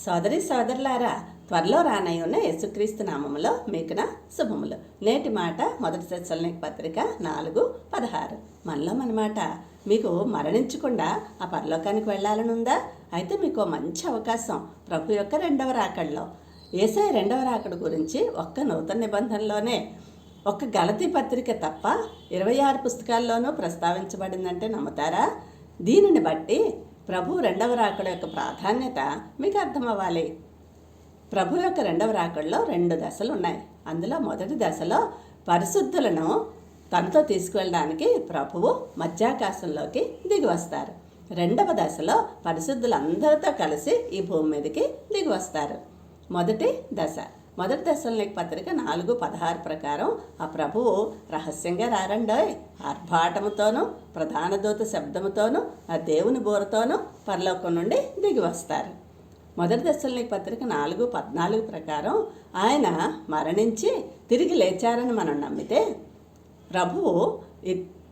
సోదరి సోదరులారా, త్వరలో రానయ్యున్న యేసుక్రీస్తు నామములో మీకు నా శుభములు. నేటి మాట మొదటి తెస్సలోనికీ పత్రిక 4:16. మనలో మన మాట. మీకు మరణించకుండా ఆ పరలోకానికి వెళ్ళాలని ఉందా? అయితే మీకు మంచి అవకాశం ప్రభు యొక్క రెండవ రాకడలో. యేసయ్య రెండవ రాకడ గురించి ఒక్క నూతన నిబంధనలోనే ఒక్క గలతీ పత్రిక తప్ప 26 పుస్తకాల్లోనూ ప్రస్తావించబడిందంటే నమ్ముతారా? దీనిని బట్టి ప్రభు రెండవ రాకడ యొక్క ప్రాధాన్యత మీకు అర్థమవ్వాలి. ప్రభు యొక్క రెండవ రాకడలో 2 దశలు ఉన్నాయి. అందులో మొదటి దశలో పరిశుద్ధులను తనతో తీసుకువెళ్ళడానికి ప్రభువు మధ్యాకాశంలోకి దిగి వస్తారు. రెండవ దశలో పరిశుద్ధులందరితో కలిసి ఈ భూమి మీదకి దిగి వస్తారు. మొదటి తెస్సలోనికీ పత్రిక 4:16 ప్రకారం ఆ ప్రభువు రహస్యంగా రారండోయ్, ఆర్భాటముతోనూ ప్రధాన దూత శబ్దముతోనూ ఆ దేవుని బోరతోనూ పరలోకం నుండి దిగి వస్తారు. మొదటి తెస్సలోనికీ పత్రిక 4:14 ప్రకారం ఆయన మరణించి తిరిగి లేచారని మనం నమ్మితే ప్రభువు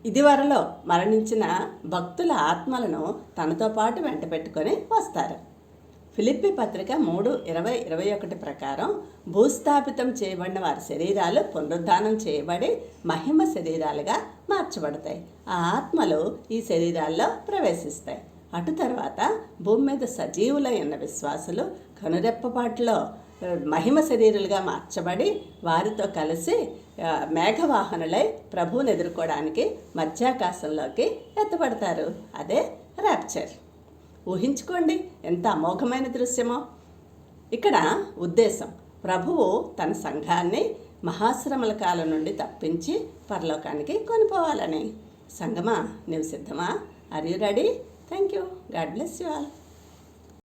ఇదివరలో మరణించిన భక్తుల ఆత్మలను తనతో పాటు వెంట పెట్టుకొని వస్తారు. ఫిలిప్పీ పత్రిక 3:20-21 ప్రకారం భూస్థాపితం చేయబడిన వారి శరీరాలు పునరుద్ధానం చేయబడి మహిమ శరీరాలుగా మార్చబడతాయి. ఆ ఆత్మలు ఈ శరీరాల్లో ప్రవేశిస్తాయి. అటు తర్వాత భూమి మీద సజీవులై ఉన్న విశ్వాసులు కనురెప్పపాటులో మహిమ శరీరులుగా మార్చబడి వారితో కలిసి మేఘవాహనులై ప్రభువుని ఎదుర్కోవడానికి మధ్యాకాశంలోకి ఎత్తబడతారు. అదే ర్యాప్చర్. ఊహించుకోండి ఎంత అమోఘమైన దృశ్యమో. ఇక్కడ ఉద్దేశం ప్రభువు తన సంఘాన్ని మహాశ్రమల కాలం నుండి తప్పించి పరలోకానికి కొనిపోవాలని. సంగమా, నీవు సిద్ధమా? Are you ready? Thank you. God bless you all.